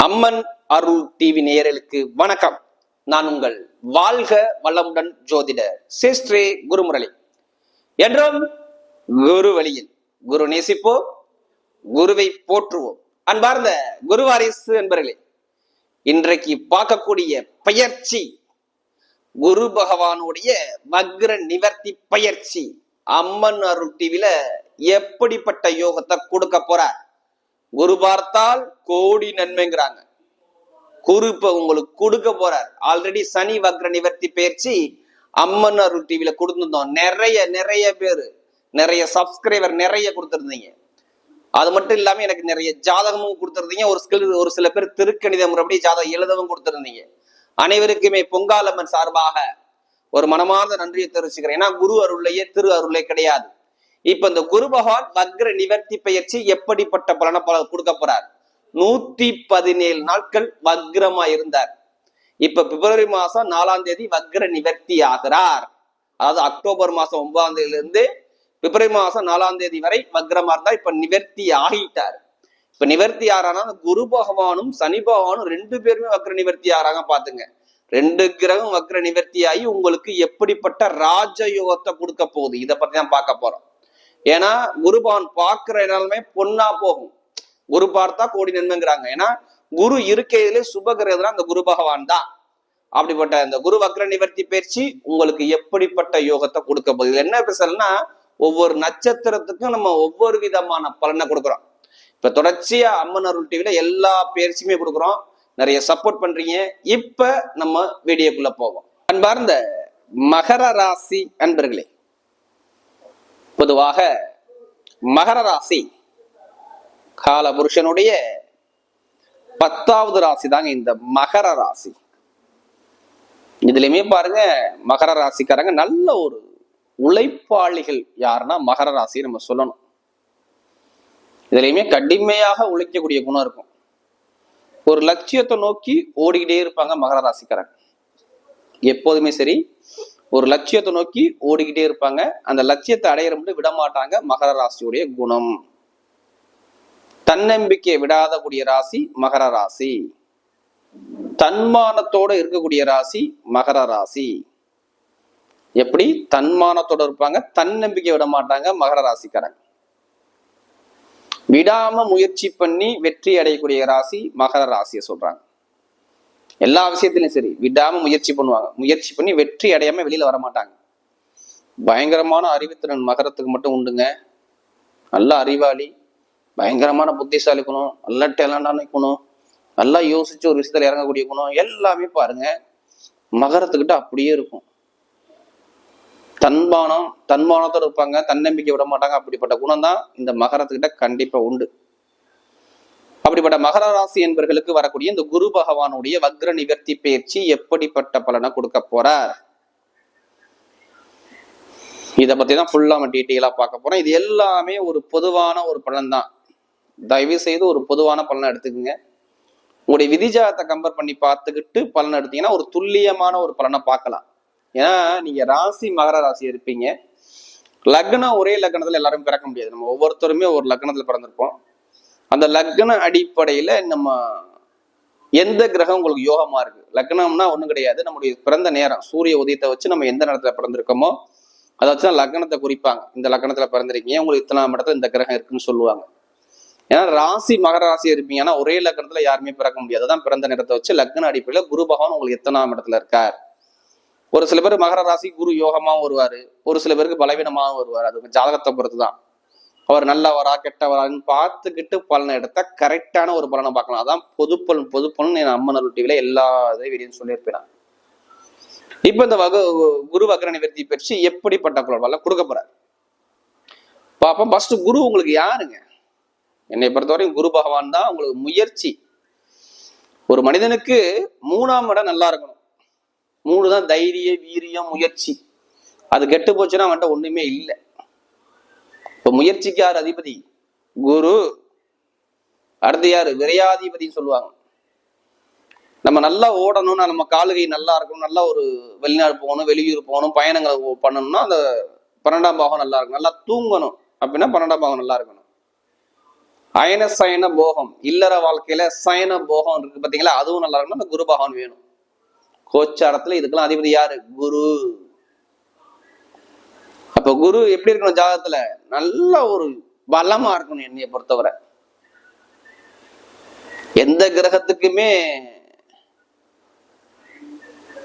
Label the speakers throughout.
Speaker 1: அம்மன் அருள் TV நேயர்களுக்கு வணக்கம். நான் உங்கள் வாழ்க வளமுடன் ஜோதிடர் சிஸ்ரீ குருமுரளி. என்றும் குரு வழியில் குரு நேசிப்போம், குருவை போற்றுவோம். அன்பார்ந்த குருவாரிசு என்பர்களே, இன்றைக்கு பார்க்கக்கூடிய பயிற்சி குரு பகவானுடைய வக்ர நிவர்த்தி பயிற்சி. அம்மன் அருள் டிவில எப்படிப்பட்ட யோகத்தை கொடுக்க போறார்? குரு பார்த்தால் கோடி நன்மைங்கிறாங்க. குரு இப்ப உங்களுக்கு கொடுக்க போறார். ஆல்ரெடி சனி வக்ர நிவர்த்தி பயிற்சி அம்மன் அருள் டிவில கொடுத்துருந்தோம். நிறைய பேர், நிறைய சப்ஸ்கிரைபர் நிறைய கொடுத்துருந்தீங்க. அது மட்டும் இல்லாம எனக்கு நிறைய ஜாதகமும் கொடுத்துருந்தீங்க. ஒரு சில பேர் திருக்கணித முறைப்படி ஜாதகம் எழுதவும் கொடுத்துருந்தீங்க. அனைவருக்குமே பொங்காலம்மன் சார்பாக ஒரு மனமார்ந்த நன்றியை தெரிவிச்சுக்கிறேன். ஏன்னா குரு அருள்லையே திரு அருளே கிடையாது. இப்ப இந்த குரு பகவான் வக்ர நிவர்த்தி பயிற்சி எப்படிப்பட்ட பலனை கொடுக்க போறார்? 117 நாட்கள் வக்ரமா இருந்தார். இப்ப பிப்ரவரி மாசம் 4ஆம் தேதி வக்ர நிவர்த்தி ஆகிறார். அதாவது அக்டோபர் மாசம் 9ஆம் தேதியிலிருந்து பிப்ரவரி மாசம் 4ஆம் தேதி வரை வக்ரமா இருந்தா இப்ப நிவர்த்தி ஆகிட்டார். இப்ப நிவர்த்தி ஆறானா குரு பகவானும் சனி பகவானும் 2 பேருமே வக்ர நிவர்த்தி ஆறாங்க. பாத்துங்க, 2 கிரகம் வக்ர நிவர்த்தி ஆகி உங்களுக்கு எப்படிப்பட்ட ராஜயோகத்தை கொடுக்க போகுது, இதை பத்தி தான் பார்க்க போறோம். ஏன்னா குரு பகவான் பார்க்கிற இடமே பொண்ணா போகும். குரு பார்த்தா கோடி நன்மைங்கிறாங்க. ஏன்னா குரு இருக்கையிலே சுபகிரகம் அந்த குரு பகவான் தான். அப்படிப்பட்ட இந்த குரு வக்ர நிவர்த்தி பயிற்சி உங்களுக்கு எப்படிப்பட்ட யோகத்தை கொடுக்க போகுது? என்ன பேசலன்னா, ஒவ்வொரு நட்சத்திரத்துக்கும் நம்ம ஒவ்வொரு விதமான பலனை கொடுக்குறோம். இப்ப தொடர்ச்சியா அம்மன் அருள் டிவில எல்லா பயிற்சியுமே கொடுக்குறோம். நிறைய சப்போர்ட் பண்றீங்க. இப்ப நம்ம வீடியோக்குள்ள போவோம். அன்பார்ந்த மகர ராசி அன்பர்களே, பொதுவாக மகர ராசி கால புருஷனுடைய 10வது ராசி தாங்க இந்த மகர ராசி. இதுலயுமே பாருங்க, மகர ராசிக்காரங்க நல்ல ஒரு உழைப்பாளிகள். யாருன்னா மகர ராசி நம்ம சொல்லணும். இதுலயுமே கடுமையாக உழைக்கக்கூடிய குணம் இருக்கும். ஒரு லட்சியத்தை நோக்கி ஓடிக்கிட்டே இருப்பாங்க மகர ராசிக்காரங்க. எப்போதுமே சரி, ஒரு லட்சியத்தை நோக்கி ஓடிக்கிட்டே இருப்பாங்க. அந்த லட்சியத்தை அடையிற மட்டும் விட மாட்டாங்க. மகர ராசியுடைய குணம் தன்னம்பிக்கையை விடாத கூடிய ராசி மகர ராசி. தன்மானத்தோட இருக்கக்கூடிய ராசி மகர ராசி. எப்படி தன்மானத்தோட இருப்பாங்க, தன்னம்பிக்கை விட மாட்டாங்க மகர ராசிக்காரங்க. விடாம முயற்சி பண்ணி வெற்றி அடையக்கூடிய ராசி மகர ராசியை சொல்றாங்க. எல்லா விஷயத்திலும் சரி, விடாம முயற்சி பண்ணுவாங்க. முயற்சி பண்ணி வெற்றி அடையாம வெளியில வர மாட்டாங்க. பயங்கரமான அறிவுத்திறன் மகரத்துக்கு மட்டும் உண்டுங்க. நல்ல அறிவாளி, பயங்கரமான புத்திசாலி குணம், நல்ல டேலண்டான குணம், நல்லா யோசிச்சு ஒரு விஷயத்துல இறங்கக்கூடிய குணம் எல்லாமே பாருங்க மகரத்துக்கிட்ட அப்படியே இருக்கும். தன்மானத்தோட இருப்பாங்க, தன்னம்பிக்கை விட மாட்டாங்க. அப்படிப்பட்ட குணம் தான் இந்த மகரத்துக்கிட்ட கண்டிப்பா உண்டு. அப்படிப்பட்ட மகர ராசி என்பவர்களுக்கு வரக்கூடிய இந்த குரு பகவானுடைய வக்ர நிவர்த்தி பயிற்சி எப்படிப்பட்ட பலனை கொடுக்க போறார், இதை பத்தி தான் ஃபுல்லா நம்ம டீட்டெயிலா பார்க்க போறோம். இது எல்லாமே ஒரு பொதுவான ஒரு பலன் தான். தயவு செய்து ஒரு பொதுவான பலனை எடுத்துக்கோங்க. உங்களுடைய விதிஜாதத்தை கம்பேர் பண்ணி பார்த்துக்கிட்டு பலன் எடுத்தீங்கன்னா ஒரு துல்லியமான ஒரு பலனை பார்க்கலாம். ஏன்னா நீங்க ராசி மகர ராசி இருப்பீங்க. லக்னம் ஒரே லக்னத்துல எல்லாரும் பிறக்க முடியாது. நம்ம ஒவ்வொருத்தருமே ஒரு லக்னத்துல பிறந்திருப்போம். அந்த லக்ன அடிப்படையில நம்ம எந்த கிரகம் உங்களுக்கு யோகமா இருக்கு, லக்னம்னா ஒண்ணும் கிடையாது, நம்முடைய பிறந்த நேரம் சூரிய உதயத்தை வச்சு நம்ம எந்த நேரத்துல பிறந்திருக்கோமோ அதை வச்சுதான் லக்னத்தை குறிப்பாங்க. இந்த லக்னத்துல பிறந்திருக்கீங்க, உங்களுக்கு இத்தனாம் இடத்துல இந்த கிரகம் இருக்குன்னு சொல்லுவாங்க. ஏன்னா ராசி மகர ராசி இருப்பீங்க, ஆனா ஒரே லக்னத்துல யாருமே பிறக்க முடியாது. அதான் பிறந்த நேரத்தை வச்சு லக்ன அடிப்படையில குரு பகவான் உங்களுக்கு எத்தனாம் இடத்துல இருக்கார். ஒரு சில பேர் மகர ராசி குரு யோகமாவும் வருவாரு, ஒரு சில பேருக்கு பலவீனமாகவும் வருவாரு. அது ஜாதகத்தை பொறுத்து தான். அவர் நல்லவரா கெட்டவரான்னு பார்த்துக்கிட்டு பலனை எடுத்தா கரெக்டான ஒரு பலனை பார்க்கலாம். அதான் பொதுப்பலன் என் அம்மன் அருள் டிவில எல்லா வீடியோன்னு சொல்லியிருப்பேன். இப்ப இந்த குரு வக்ர நிவர்த்தி பயிற்சி எப்படிப்பட்ட பலன் கொடுக்க போறாரு பாப்போம். ஃபர்ஸ்ட் குரு உங்களுக்கு யாருங்க? என்னை பொறுத்தவரைக்கும் குரு பகவான் தான் உங்களுக்கு முயற்சி. ஒரு மனிதனுக்கு 3ஆம் இடம் நல்லா இருக்கணும். 3 தான் தைரிய வீரியம் முயற்சி. அது கெட்டு போச்சுன்னா அவன்கிட்ட ஒண்ணுமே இல்லை. இப்ப முயற்சிக்கு யார் அதிபதி? குரு. அடுத்து யாரு? விரையாதிபதினு சொல்லுவாங்க. நம்ம நல்லா ஓடணும்னா, நம்ம காலுகை நல்லா இருக்கணும், நல்லா ஒரு வெளிநாடு போகணும், வெளியூர் போகணும், பயணங்களை பண்ணணும்னா அந்த 12ஆம் பாகம் நல்லா இருக்கணும். நல்லா தூங்கணும் அப்படின்னா 12ஆம் பாகம் நல்லா இருக்கணும். அயன சயன போகம், இல்லற வாழ்க்கையில சயன போகம் இருக்கு பாத்தீங்களா, அதுவும் நல்லா இருக்கணும். அந்த குரு பகவான் வேணும். கோச்சாரத்துல இதுக்கெல்லாம் அதிபதி யாரு? குரு. அப்ப குரு எப்படி இருக்கணும் ஜாதகத்துல? நல்ல ஒரு பலமா இருக்கணும். என்னைய பொறுத்தவரை எந்த கிரகத்துக்குமே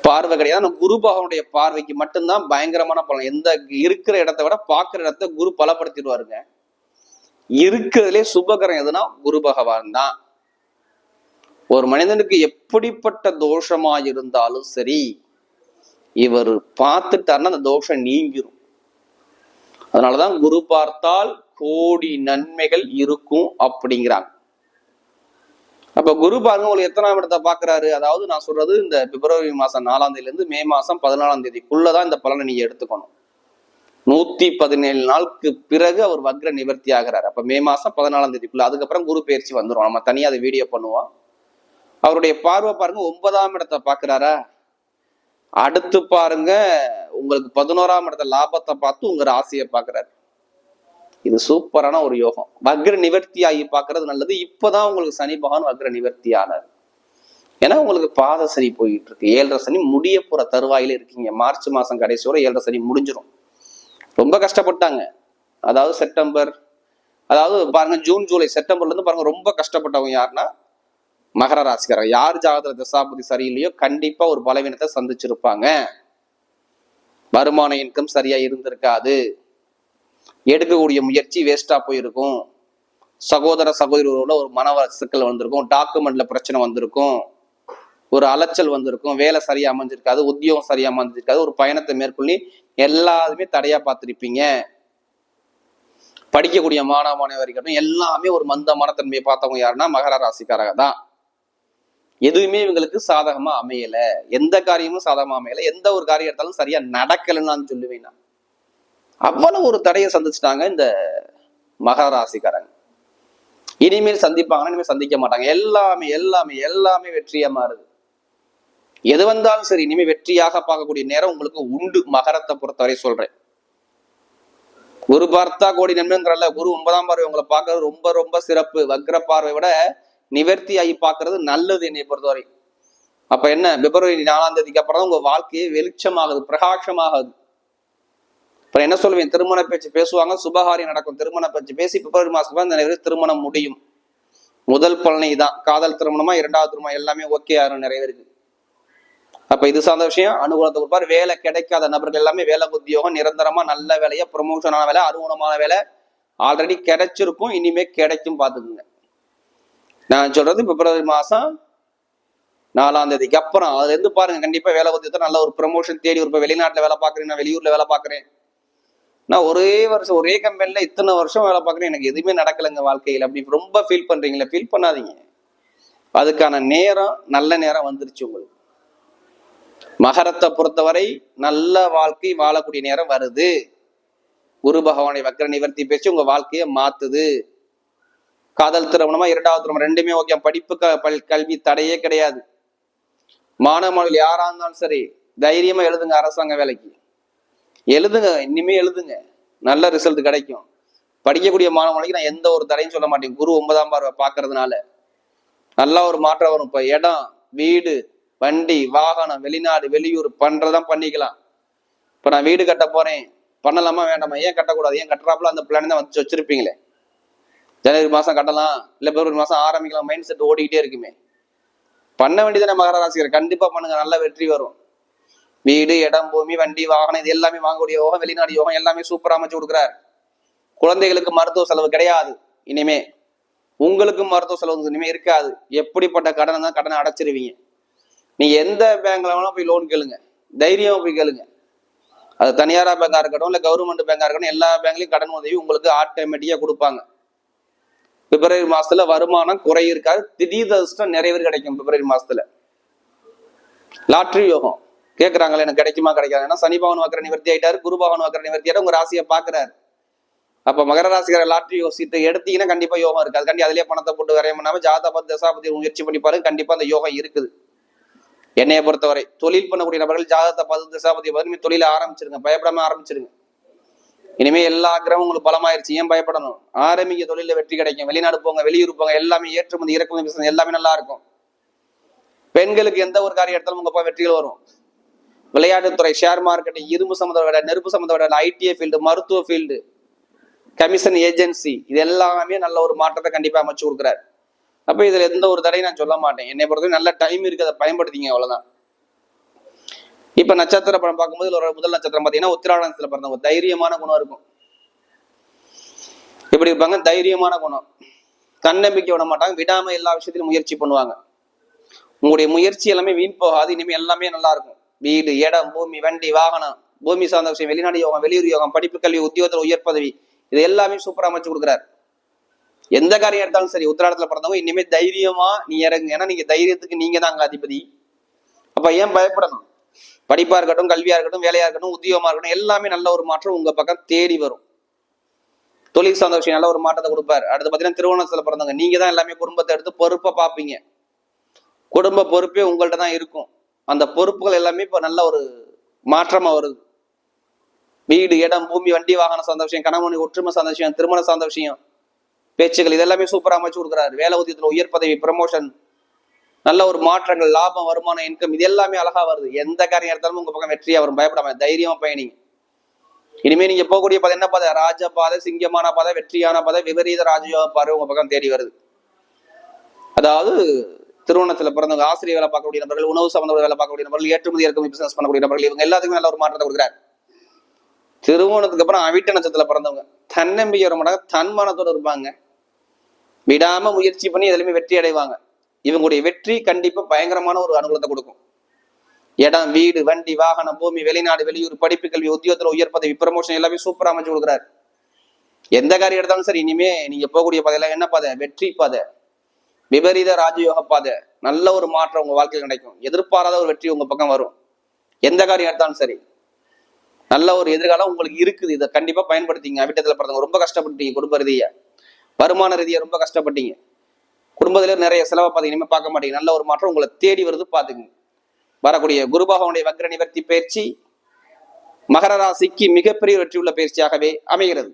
Speaker 1: பார்வை கிடையாது. குரு பகவானுடைய பார்வைக்கு மட்டும்தான் பயங்கரமான பலன். எந்த இருக்கிற இடத்தை விட பாக்குற இடத்த குரு பலப்படுத்திடுவாருங்க. இருக்கிறதுலே சுபகரம் எதுனா குரு பகவான் தான். ஒரு மனிதனுக்கு எப்படிப்பட்ட தோஷமா இருந்தாலும் சரி, இவர் பார்த்துட்டாருன்னா அந்த தோஷம் நீங்கிரும். அதனாலதான் குரு பார்த்தால் கோடி நன்மைகள் இருக்கும் அப்படிங்கிறாங்க. அப்ப குரு பாருங்க உங்களுக்கு எத்தனாம் இடத்தை பாக்குறாரு? அதாவது நான் சொல்றது இந்த பிப்ரவரி மாசம் 4ஆம் தேதியில இருந்து மே மாசம் 14ஆம் தேதிக்குள்ளதான் இந்த பலனை நீங்க எடுத்துக்கணும். 117 நாளுக்கு பிறகு அவர் வக்ர நிவர்த்தி ஆகிறார். அப்ப மே மாசம் 14ஆம் தேதிக்குள்ள. அதுக்கப்புறம் குரு பயிற்சி வந்துடும். நம்ம தனியா அதை வீடியோ பண்ணுவோம். அவருடைய பார்வை பாருங்க 9ஆம் இடத்தை பாக்குறாரா. அடுத்து பாருங்க உங்களுக்கு 11ஆம் இடத்த லாபத்தை பார்த்து உங்க ராசியை பாக்குறாரு. இது சூப்பரான ஒரு யோகம். வக்ர நிவர்த்தி ஆகி பாக்குறது நல்லது. இப்பதான் உங்களுக்கு சனி பகவான் வக்ர நிவர்த்தி ஆனார். ஏன்னா உங்களுக்கு பாத சனி போயிட்டு இருக்கு. 7.5 சனி முடிய போற தருவாயில இருக்கீங்க. மார்ச் மாசம் கடைசியோட 7.5 சனி முடிஞ்சிடும். ரொம்ப கஷ்டப்பட்டாங்க. அதாவது செப்டம்பர், அதாவது பாருங்க ஜூன் ஜூலை செப்டம்பர்ல இருந்து பாருங்க ரொம்ப கஷ்டப்பட்டவங்க யாருன்னா மகர ராசிக்காரங்க. யார் ஜாதகத்துல தசாபதி சரியில்லையோ கண்டிப்பா ஒரு பலவீனத்தை சந்திச்சிருப்பாங்க. வருமான இன்கம் சரியா இருந்திருக்காது. எடுக்கக்கூடிய முயற்சி வேஸ்டா போயிருக்கும். சகோதர சகோதரிகளோட ஒரு மன சிக்கல் வந்திருக்கும். டாக்குமெண்ட்ல பிரச்சனை வந்திருக்கும். ஒரு அலைச்சல் வந்திருக்கும். வேலை சரியா அமைஞ்சிருக்காது. உத்தியோகம் சரியா அமைஞ்சிருக்காது. ஒரு பயணத்தை மேற்கொள்ளி எல்லாருமே தடையா பார்த்திருப்பீங்க. படிக்கக்கூடிய மாணவ மாணவர்கள் எல்லாமே ஒரு மந்தமான தன்மையை பார்த்தவங்க யாருன்னா மகர ராசிக்காரங்க தான். எதுவுமே இவங்களுக்கு சாதகமா அமையல. எந்த காரியமும் சாதகமா அமையல. எந்த ஒரு காரியம் எடுத்தாலும் சரியா நடக்கலன்னு நான் சொல்லுவேன். அவ்வளவு ஒரு தடையை சந்திச்சுட்டாங்க இந்த மகர ராசிக்காரங்க. இனிமேல் சந்திப்பாங்கன்னா இனிமேல் சந்திக்க மாட்டாங்க. எல்லாமே எல்லாமே எல்லாமே வெற்றியா மாறுது. எது வந்தாலும் சரி இனிமே வெற்றியாக பார்க்கக்கூடிய நேரம் உங்களுக்கு உண்டு. மகரத்தை பொறுத்தவரை சொல்றேன். குரு பார்த்தா கோடி நன்மைங்கிறல்ல. குரு 9ஆம் பார்வை உங்களை பார்க்கறது ரொம்ப ரொம்ப சிறப்பு. வக்ர பார்வை விட நிவர்த்தி ஆகி பார்க்கறது நல்லது என்னை பொறுத்தவரை. அப்ப என்ன, பிப்ரவரி 4ஆம் தேதிக்கு அப்புறம் தான் உங்க வாழ்க்கையே வெளிச்சமாகுது, பிரகாசமாகுது. அப்புறம் என்ன சொல்லுவேன், திருமண பேச்சு பேசுவாங்க, சுபகாரியம் நடக்கும். திருமண பேச்சு பேசி பிப்ரவரி மாசம் நிறைய திருமணம் முடியும். முதல் பலனை தான். காதல் திருமணமா 2வது திருமணம் எல்லாமே ஓகே ஆகும் நிறைய பேருக்கு. அப்ப இது சார்ந்த விஷயம் அனுகூலத்தை கொடுப்பார். வேலை கிடைக்காத நபர்கள் எல்லாமே வேலை உத்தியோகம் நிரந்தரமா நல்ல வேலையா, ப்ரமோஷனான வேலை, அனுகூலமான வேலை ஆல்ரெடி கிடைச்சிருக்கும், இனிமே கிடைக்கும். பாத்துக்குங்க. நான் சொல்றது பிப்ரவரி மாசம் 4ஆம் தேதிக்கு அப்புறம் அதுல இருந்து பாருங்க. கண்டிப்பா வேலை உத்தியோகத்தை நல்ல ஒரு ப்ரமோஷன் தேடி ஒரு வெளிநாட்டுல வேலை பாக்குறேன், நான் வெளியூர்ல வேலை பாக்குறேன், நான் ஒரே வருஷம் ஒரே கம்பெனில இத்தனை வருஷம் வேலை பார்க்குறேன், எனக்கு எதுவுமே நடக்கலைங்க வாழ்க்கையில், அப்படி ரொம்ப ஃபீல் பண்றீங்களா? ஃபீல் பண்ணாதீங்க. அதுக்கான நேரம், நல்ல நேரம் வந்துருச்சு உங்களுக்கு. மகரத்தை பொறுத்தவரை நல்ல வாழ்க்கை வாழக்கூடிய நேரம் வருது. குரு பகவானை வக்ர நிவர்த்தி பேச்சு உங்க வாழ்க்கையை மாத்துது. காதல் திருமணமா 2வது திருமணம் ரெண்டுமே ஓகே. படிப்பு கல்வி தடையே கிடையாது. மாணவர்கள் யாரா இருந்தாலும் சரி தைரியமா எழுதுங்க. அரசாங்க வேலைக்கு எழுதுங்க, இனிமே எழுதுங்க, நல்ல ரிசல்ட் கிடைக்கும். படிக்கக்கூடிய மாணவர்களுக்கு நான் எந்த ஒரு தடையும் சொல்ல மாட்டேன். குரு 9ஆம் பார்வை பார்க்கறதுனால நல்லா ஒரு மாற்றம் வரும். இப்ப இடம், வீடு, வண்டி, வாகனம், வெளிநாடு, வெளியூர் பண்றதான் பண்ணிக்கலாம். இப்ப நான் வீடு கட்ட போறேன், பண்ணலாமா வேண்டாமா? ஏன் கட்டக்கூடாது? ஏன் கட்டுறாப்புல அந்த பிளான் தான் வச்சிருப்பீங்களே. ஜனவரி மாசம் கட்டலாம், இல்ல பிப்ரவரி மாசம் ஆரம்பிக்கலாம். மைண்ட் செட் ஓடிக்கிட்டே இருக்குமே. பண்ண வேண்டியதானே மகர ராசிக்காரர். கண்டிப்பா பண்ணுங்க, நல்ல வெற்றி வரும். வீடு, இடம், பூமி, வண்டி, வாகனம் இது எல்லாமே வாங்கக்கூடிய யோகம், வெளிநாடு யோகம் எல்லாமே சூப்பரா அமைச்சு கொடுக்குறாரு. குழந்தைகளுக்கு மருத்துவ செலவு கிடையாது. இனிமே உங்களுக்கு மருத்துவ செலவு இனிமே இருக்காது. எப்படிப்பட்ட கடனை தான் கடனை அடைச்சிருவீங்க. நீங்க எந்த பேங்க்ல வேணா போய் லோன் கேளுங்க, தைரியமா போய் கேளுங்க. அது தனியாரா பேங்கா இருக்கட்டும், இல்ல கவர்மெண்ட் பேங்கா இருக்கட்டும், எல்லா பேங்க்லயும் கடன் உதவி உங்களுக்கு ஆட்டோமேட்டிக்கா கொடுப்பாங்க. பிப்ரவரி மாசத்துல வருமானம் குறை இருக்காது. திடீர் அதிர்ஷ்டம் நிறைய பேர் கிடைக்கும் பிப்ரவரி மாசத்துல. லாட்ரி யோகம் கேட்கறாங்களே, எனக்கு கிடைக்குமா கிடைக்காது? ஏன்னா சனி பகவான் வக்ர நிவர்த்தி ஆயிட்டாரு, குரு பகவான் வக்ர நிவர்த்தி ஆயிட்டாரு, உங்க ராசியை பாக்குறாரு. அப்ப மகர ராசிக்கார லாட்ரி சீட்டை எடுத்தீங்கன்னா கண்டிப்பா யோகம் இருக்கு. அதுக்காண்டி அதிலேயே பணத்தை போட்டு வரைய பண்ணாம ஜாதகபதி தசாபதி முயற்சி பண்ணி பாருங்க, கண்டிப்பா அந்த யோகம் இருக்குது. என்னைய பொறுத்தவரை தொழில் பண்ணக்கூடிய நபர்கள் ஜாதகத்தை பார்த்து தசாபதியை பார்த்து தொழில ஆரம்பிச்சிருங்க, பயப்படாம ஆரம்பிச்சிருங்க. இனிமே எல்லா கிரகமும் உங்களுக்கு பலமாயிருச்சு, ஏன் பயப்படணும்? ஆரம்பிக்க தொழில வெற்றி கிடைக்கும், வெளிநாடு போங்க, வெளியூர் போங்க, எல்லாமே ஏற்றுமதி இறக்குமதி பிசினஸ் எல்லாமே நல்லா இருக்கும். பெண்களுக்கு எந்த ஒரு காரியம் எடுத்தாலும் உங்க வெற்றிகள் வரும். விளையாட்டுத்துறை, ஷேர் மார்க்கெட்டிங், இரும்பு சம்மந்த வேலை, நெருப்பு சம்மந்த வேலை, ஐடிஐ ஃபீல்டு, மருத்துவ ஃபீல்டு, கமிஷன் ஏஜென்சி, இது எல்லாமே நல்ல ஒரு மாற்றத்தை கண்டிப்பா அமைச்சு கொடுக்குறாரு. அப்ப இதுல எந்த ஒரு தடையும் நான் சொல்ல மாட்டேன். என்னை பொறுத்தவரை நல்ல டைம் இருக்கு, அதை பயன்படுத்திங்க, அவ்வளவுதான். இப்ப நட்சத்திர படம் பார்க்கும்போது ஒரு முதல் நட்சத்திரம் பாத்தீங்கன்னா உத்திராடத்துல பிறந்தவங்க தைரியமான குணம் இருக்கும். எப்படி இருப்பாங்க? தைரியமான குணம், தன்னம்பிக்கை விட மாட்டாங்க, விடாம எல்லா விஷயத்திலும் முயற்சி பண்ணுவாங்க. உங்களுடைய முயற்சி எல்லாமே வீண் போகாது, இனிமே எல்லாமே நல்லா இருக்கும். வீடு, இடம், பூமி, வண்டி, வாகனம், பூமி சார்ந்த விஷயம், வெளிநாடு யோகம், வெளியூர் யோகம், படிப்பு, கல்வி, உத்தியோகத்தில் உயர் பதவி, இது எல்லாமே சூப்பரா அமைச்சு கொடுக்குறாரு. எந்த காரியம் எடுத்தாலும் சரி, உத்திராடத்துல பிறந்தவங்க இனிமே தைரியமா நீ இறங்கு. ஏன்னா நீங்க தைரியத்துக்கு நீங்க தான் அங்க அதிபதி. அப்ப ஏன் பயப்படணும்? படிப்பா இருக்கட்டும், கல்வியா இருக்கட்டும், வேலையா இருக்கட்டும், உத்தியோகமா இருக்கட்டும், எல்லாமே நல்ல ஒரு மாற்றம் உங்க பக்கம் தேடி வரும். தொழில் சார்ந்த விஷயம் நல்ல ஒரு மாற்றத்தை கொடுப்பாரு. அடுத்து பாத்தீங்கன்னா திருவோணத்துல பிறந்தவங்க நீங்க தான் எல்லாமே குடும்பத்தை எடுத்து பொறுப்பை பார்ப்பீங்க. குடும்ப பொறுப்பே உங்கள்ட்ட தான் இருக்கும். அந்த பொறுப்புகள் எல்லாமே இப்ப நல்ல ஒரு மாற்றமா வருது. வீடு, இடம், பூமி, வண்டி, வாகனம் சார்ந்த விஷயம், கணவன் ஒற்றுமை சார்ந்த விஷயம், திருமணம் சார்ந்த விஷயம், பேச்சுகள், இதெல்லாமே சூப்பரா அமைச்சு கொடுக்குறாரு. வேலை உத்தியத்துல உயர் பதவி, ப்ரமோஷன், நல்ல ஒரு மாற்றங்கள், லாபம், வருமானம், இன்கம், இது எல்லாமே அழகா வருது. எந்த காரியம் எடுத்தாலும் உங்க பக்கம் வெற்றியா வரும். பயப்படாம தைரியமா பயணிங்க. இனிமே நீங்க போகக்கூடிய பாதை என்ன பாதை? ராஜ பாதை, சிங்கமான பாதை, வெற்றியான பாதை, விபரீத ராஜயோக பாதை உங்க பக்கம் தேடி வருது. அதாவது திருவண்ணத்துல பிறந்தவங்க, ஆசிரியர் வேலை பார்க்கக்கூடிய நபர்கள், உணவு சம்பந்த வேலை பார்க்கக்கூடிய நபர்கள், ஏற்றுமதி இறக்குமதி பிசினஸ் பண்ணக்கூடிய நபர்கள், இவங்க எல்லாத்துக்குமே நல்ல ஒரு மாற்றத்தை கொடுக்குறாரு. திருவோணத்துக்கு அப்புறம் அவிட்ட நட்சத்திரத்துல பிறந்தவங்க தன்னம்பிக்கை வர மாட்டாங்க, தன்மானத்தோடு இருப்பாங்க, விடாம முயற்சி பண்ணி எதுலையுமே வெற்றி அடைவாங்க. இவங்களுடைய வெற்றி கண்டிப்பா பயங்கரமான ஒரு அனுகூலத்தை கொடுக்கும். இடம், வீடு, வண்டி, வாகனம், பூமி, வெளிநாடு, வெளியூர், படிப்பு, கல்வி, உத்தியோகத்துல உயர் பதவி, ப்ரமோஷன் எல்லாமே சூப்பரா அமைச்சு கொடுக்குறாரு. எந்த காரியம் எடுத்தாலும் சரி, இனிமே நீங்க போகக்கூடிய பாதையில என்ன பாதை? வெற்றி பாதை, விபரீத ராஜயோக பாதை, நல்ல ஒரு மாற்றம் உங்க வாழ்க்கையில் கிடைக்கும். எதிர்பாராத ஒரு வெற்றி உங்க பக்கம் வரும். எந்த காரியம் எடுத்தாலும் சரி, நல்ல ஒரு எதிர்காலம் உங்களுக்கு இருக்குது. இதை கண்டிப்பா பயன்படுத்திங்க. அவிட்டத்துல பிறந்தவங்க ரொம்ப கஷ்டப்பட்டீங்க, குடும்ப ரீதியா, வருமான ரீதியா ரொம்ப கஷ்டப்பட்டீங்க, குடும்பத்தில நிறைய செலவை பார்த்து இனிமே பார்க்க மாட்டீங்க. நல்ல ஒரு மாற்றம் உங்களை தேடி வருது, பாத்துங்க. வரக்கூடிய குரு பகவானுடைய வக்ர நிவர்த்தி பயிற்சி மகர ராசிக்கு மிகப்பெரிய வெற்றி உள்ள பயிற்சியாகவே அமைகிறது.